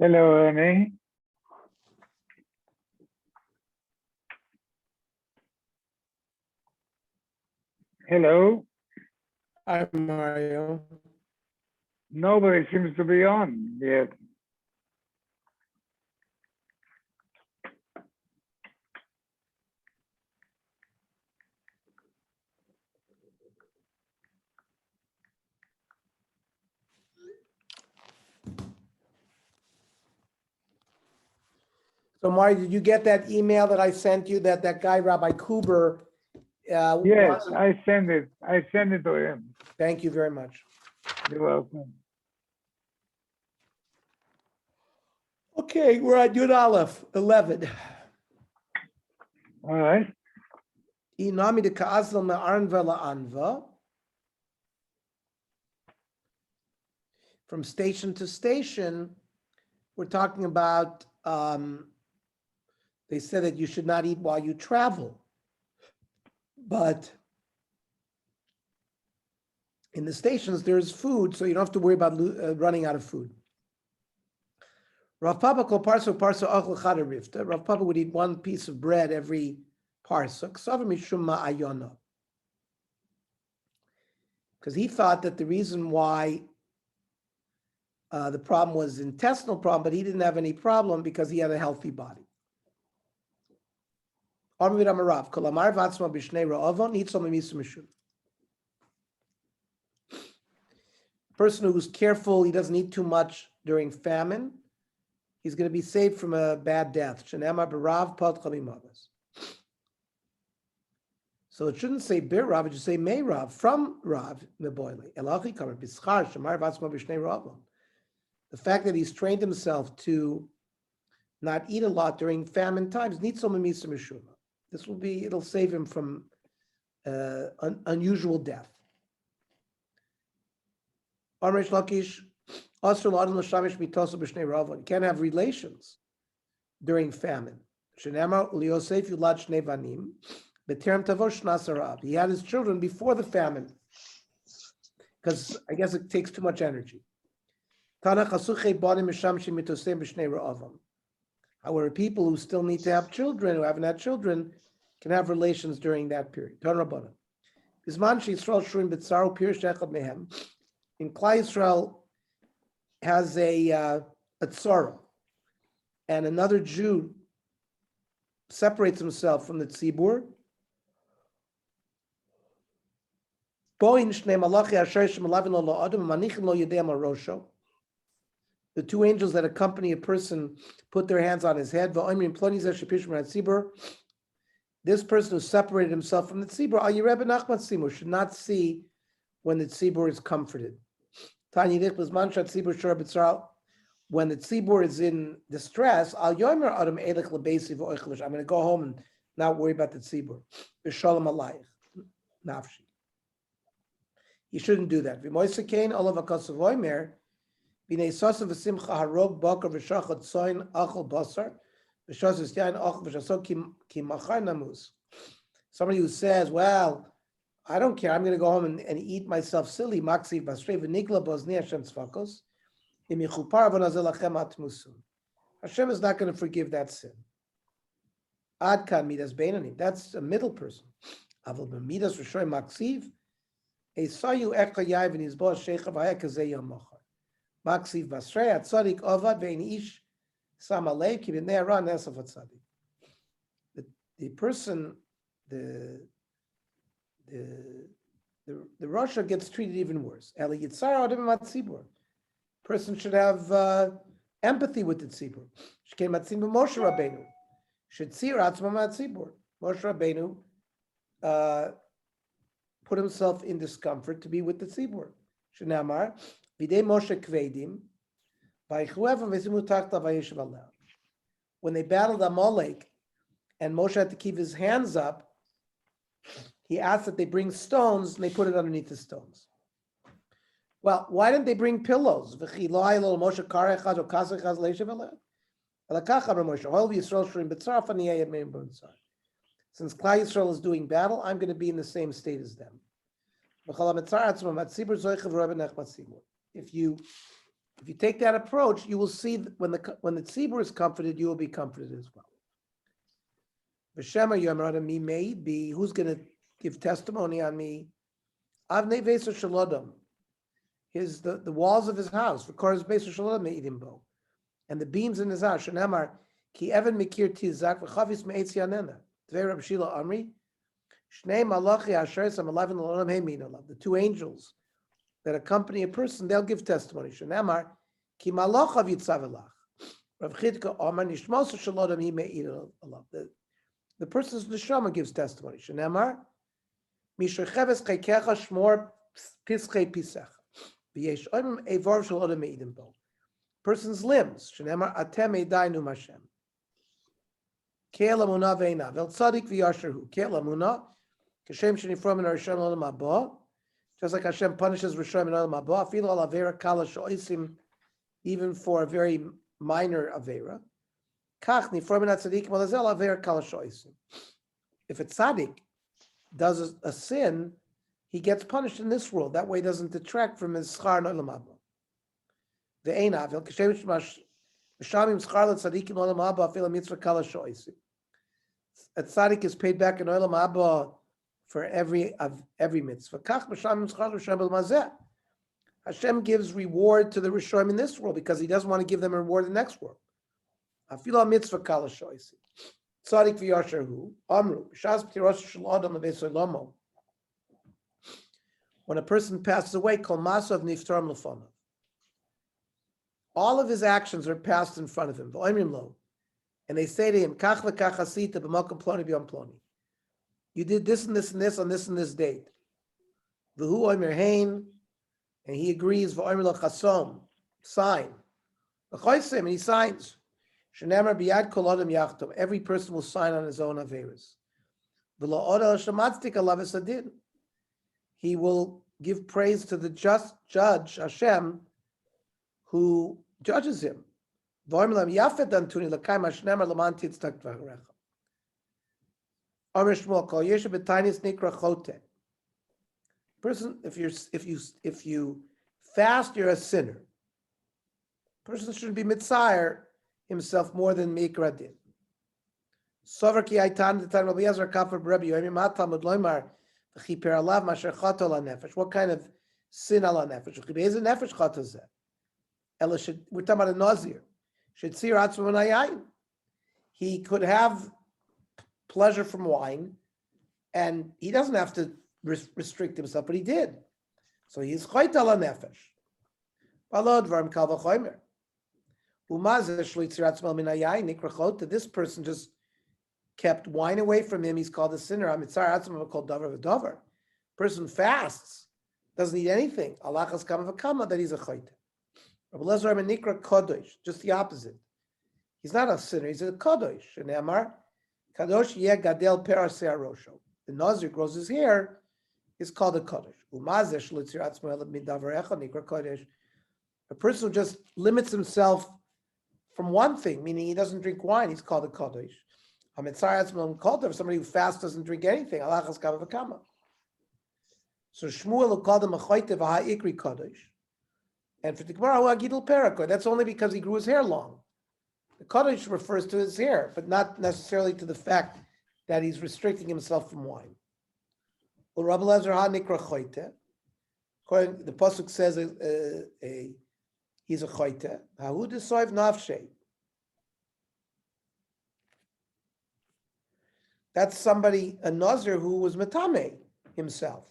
Hello, Ernie. Hello. Hi, Mario. Nobody seems to be on yet. So, Mario, did you get that email that I sent you that guy, Rabbi Kuber? Yes, I send it. I send it to him. Thank you very much. You're welcome. Okay, we're at Yud Aleph 11. All right. Inami de ka'azal me'arnva la'anva. From station to station, we're talking about, they said that you should not eat while you travel. But in the stations, there's food, so you don't have to worry about running out of food. Rav Papa called parsa achel chada rifta. Rav Papa would eat one piece of bread every parsa. Because he thought that the reason why the problem was intestinal problem, but he didn't have any problem because he had a healthy body. Person who's careful, he doesn't eat too much during famine, he's going to be saved from a bad death. So it shouldn't say bir Rav, it should say may Rav, from Rav. The fact that he's trained himself to not eat a lot during famine times, this will be, it'll save him from unusual death. You can't have relations during famine. He had his children before the famine, because I guess it takes too much energy. However, people who still need to have children, who haven't had children, can have relations during that period. In Klal Yisrael has a tzara, and another Jew separates himself from the tzibur. The two angels that accompany a person put their hands on his head. This person who separated himself from the tzibur should not see when the tzibur is comforted. When the tzibur is in distress, I'm going to go home and not worry about the tzibur. You shouldn't do that. Somebody who says, well, I don't care, I'm going to go home and eat myself silly. Hashem is not going to forgive that sin. That's a middle person. The person, the Rasha gets treated even worse. Person should have empathy with the tzibur. Moshe Rabbeinu should see Moshe Rabbeinu put himself in discomfort to be with the tzibur. Shenamar b'dei Moshe kvedim when they battled Amalek and Moshe had to keep his hands up, he asked that they bring stones and they put it underneath the stones. Well, why didn't they bring pillows? Since Klal Yisrael is doing battle, I'm going to be in the same state as them. If you If you take that approach, you will see that when the tzibur is comforted, you will be comforted as well. V'shema yomer me may be, who's going to give testimony on me? Avnei v'eser shalodam, the walls of his house. V'kor's v'eser shalodam me'idim bo, and the beams in his house. Shenamar ki even mikir tizak v'chavis me'etz yanena. Tvei Rab Shila Amri. Shnei malachi asher sam 11 l'olam heimin olav. The two angels that accompany a person, they'll give testimony. Shenamar ki malachav yitzavelach. Rav Chidka Amar nishmos shalodam hi me'id olav. The person's neshama gives testimony. Shenamar mishecheves cheikecha shmor pischei pisecha. V'yesh oimim evar shalodam me'idim bo. Person's limbs. Shenamar atem edainu Hashem. Ke'el amunah ve'einav. El tzadik v'yasherhu. Ke'el amunah. Kashem shenifrom in Rishon Olam Haba. Just like Hashem punishes Rishon in Olam Haba. Afilu al avera kala sho'isim, even for a very minor avera. Kach nifrom in tzadikim alazel avera kala sho'isim. If a tzaddik does a sin, he gets punished in this world. That way it doesn't detract from his schar in Olam Haba. Ve'einav. El kashem shamim schar l'tzadikim Olam Haba afilu mitzvah kala sho'isim. A tzaddik is paid back in Olam Haba for every mitzvah. Hashem gives reward to the Rishonim in this world because He doesn't want to give them a reward in the next world. Afilu mitzvah kala sho'isim. Tzadik v'yasherhu amru b'shas p'tiras shel adam lebeis olamo. When a person passes away, kol masav niftarim l'fanav. All of his actions are passed in front of him. V'oimrim lo. And they say to him, Kach v'kach asita b'makom ploni b'yom ploni. You did this and this and this on this and this date. V'hu oimer hein, and he agrees. V'oimer lo chasom, sign. V'choisem, and he signs. Shenemar biyad kol adam yachtom. Every person will sign on his own averis. V'lo od el shamatztik alav esadin. He will give praise to the just judge Hashem, who judges him. Person, if you fast, you're a sinner. Person shouldn't be mitzayir himself more than mikra did. What kind of sin ala nefesh? We're talking about a nazir. He could have pleasure from wine, and he doesn't have to restrict himself, but he did. So he's chayt ala nefesh. This person just kept wine away from him. He's called a sinner. Person fasts, doesn't eat anything. Allah has come that he's a chayt. Rabbi Lezer Nikra Kodosh, just the opposite. He's not a sinner, he's a Kodosh. Shenemar, Kadosh Yeh Gadel Perasei Arosho. The Nazir grows his hair, is called a Kodosh. Umazesh Litzir Atzmo Elad Midavarecha Nikra Kodosh. A person who just limits himself from one thing, meaning he doesn't drink wine, he's called a Kodosh. Hamitzar Atzmo Kodosh, somebody who fasts doesn't drink anything. Allah has kama v'kama. So Shmuel called him a Choyte v'ha'ikri Kodosh. And for the Gemara, Agidul Perakoi, that's only because he grew his hair long. The Kodesh refers to his hair, but not necessarily to the fact that he's restricting himself from wine. The pasuk says he's a choyte. Hahu desoiv nafshei. That's somebody, a nazir who was metame himself,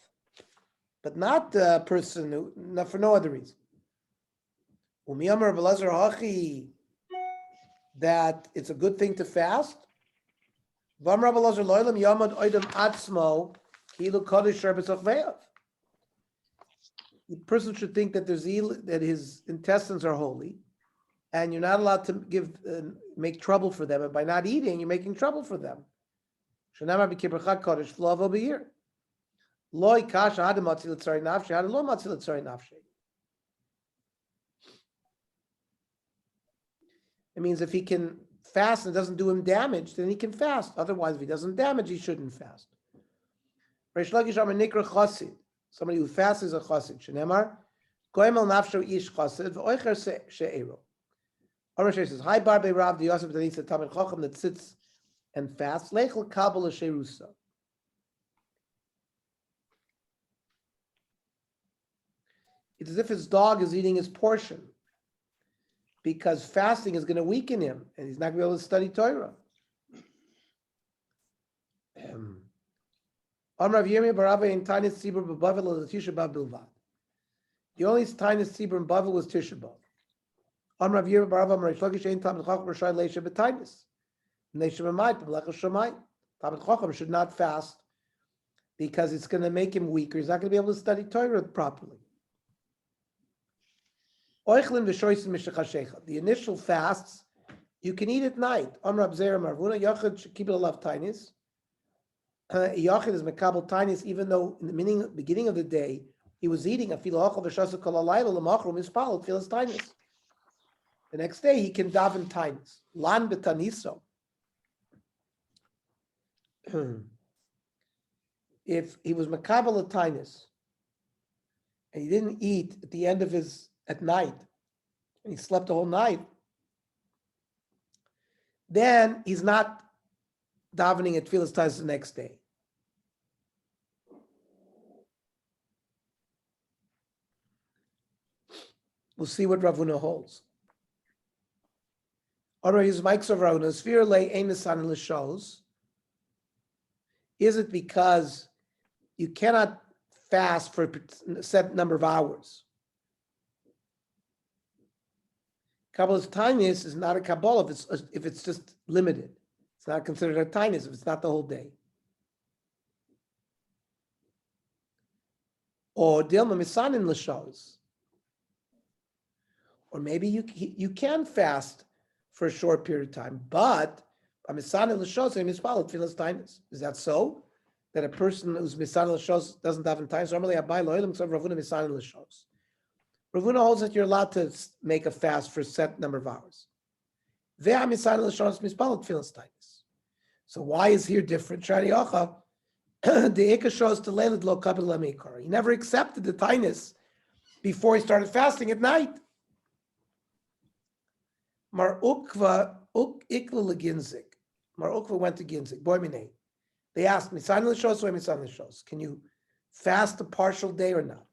but not a person who, not for no other reason. That it's a good thing to fast. The person should think that that his intestines are holy, and you're not allowed to make trouble for them. And by not eating, you're making trouble for them. It means if he can fast and it doesn't do him damage, then he can fast. Otherwise, if he doesn't damage, he shouldn't fast. Somebody who fasts is a chassid. Shenemar, Goyim el nafsho ish chassid v'oicher she'ero. Amar Shei says, "Hi Barbe Rav the Yosef Tanisa Talmid Chacham that sits and fasts. Lechel kabel sherusa." It's as if his dog is eating his portion, because fasting is going to weaken him, and he's not going to be able to study Torah. Amar Yomi Taanis Daf. The only Taanis Tzibur in Bavel was Tisha B'Av. Amar Yomi Barav Amar Shlokish Ein Talmid Chacham Rashai Leisha B'Taanis. Neisha B'Mayit B'Lecha Shamayit. Talmid Chacham should not fast because it's going to make him weaker. He's not going to be able to study Torah properly. The initial fasts you can eat at night. Amar Abzera Marvuna Yachid should keep it alav tainis. Yachid is mekabel tainis, even though in the beginning of the day he was eating a filachol v'shasa kol halayla l'machrum ispalot filas tainis. The next day he can daven tainis. Lan betaniso. If he was mekabel at tainis and he didn't eat at the end of at night, and he slept the whole night, then he's not davening at Tfilas Tainis the next day. We'll see what Ravuna holds. Is it because you cannot fast for a set number of hours? Kabbalah's tainis is not a Kabbalah if it's just limited. It's not considered a tainis if it's not the whole day. Or dilma misanin l'shos. Or maybe you can fast for a short period of time, but a misanin l'shos and mispalot filas tainis. Is that so? That a person who's misanin l'shos doesn't have in tainis? Normally, abai lo'ilim tzov ravuna misanin l'shos. Ravuna holds that you're allowed to make a fast for a set number of hours. So why is here different? He never accepted the tainis before he started fasting at night. Mar Ukva went to Ginzik. They asked me, can you fast a partial day or not?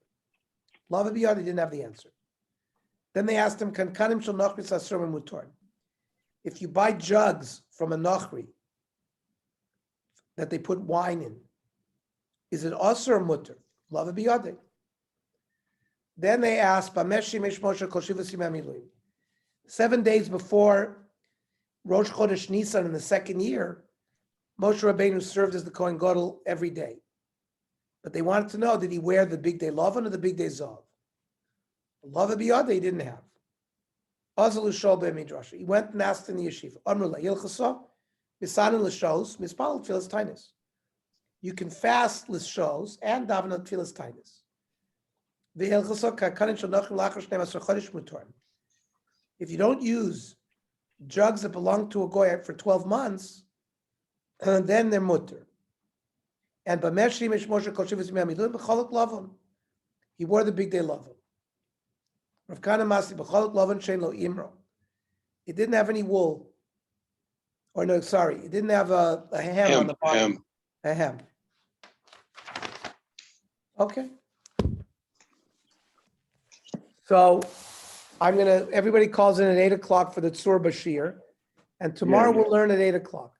Lava biyad, he didn't have the answer. Then they asked him, if you buy jugs from a nochri that they put wine in, is it asur or mutter? Lava biyad. Then they asked, 7 days before Rosh Chodesh Nisan in the second year, Moshe Rabbeinu served as the Kohen Gadol every day. But they wanted to know, did he wear the big day Lavan or the big day Zav? Lava biyad he didn't have. Azalu shol be'midrash. He went and asked in the yeshiva. Amrullah yilchasa misanin l'shos mispal tfilas tainis. You can fast l'shos and daven at tfilas tainis. V'yilchasa kakanin shel nachrim lachar shnei asar chodesh mutorim. If you don't use jugs that belong to a goy for 12 months, then they're mutter. And b'meshri mishmoshe kol shivas me'amidun b'cholok lavon. He wore the big day lavon. Rav Kana Masi b'cholok lavon shein lo imro. It didn't have any wool. Or no, sorry, it didn't have a hem on the bottom. A hem. Okay. So everybody calls in at 8 o'clock for the Tzur Bashir. And tomorrow we'll learn at 8 o'clock.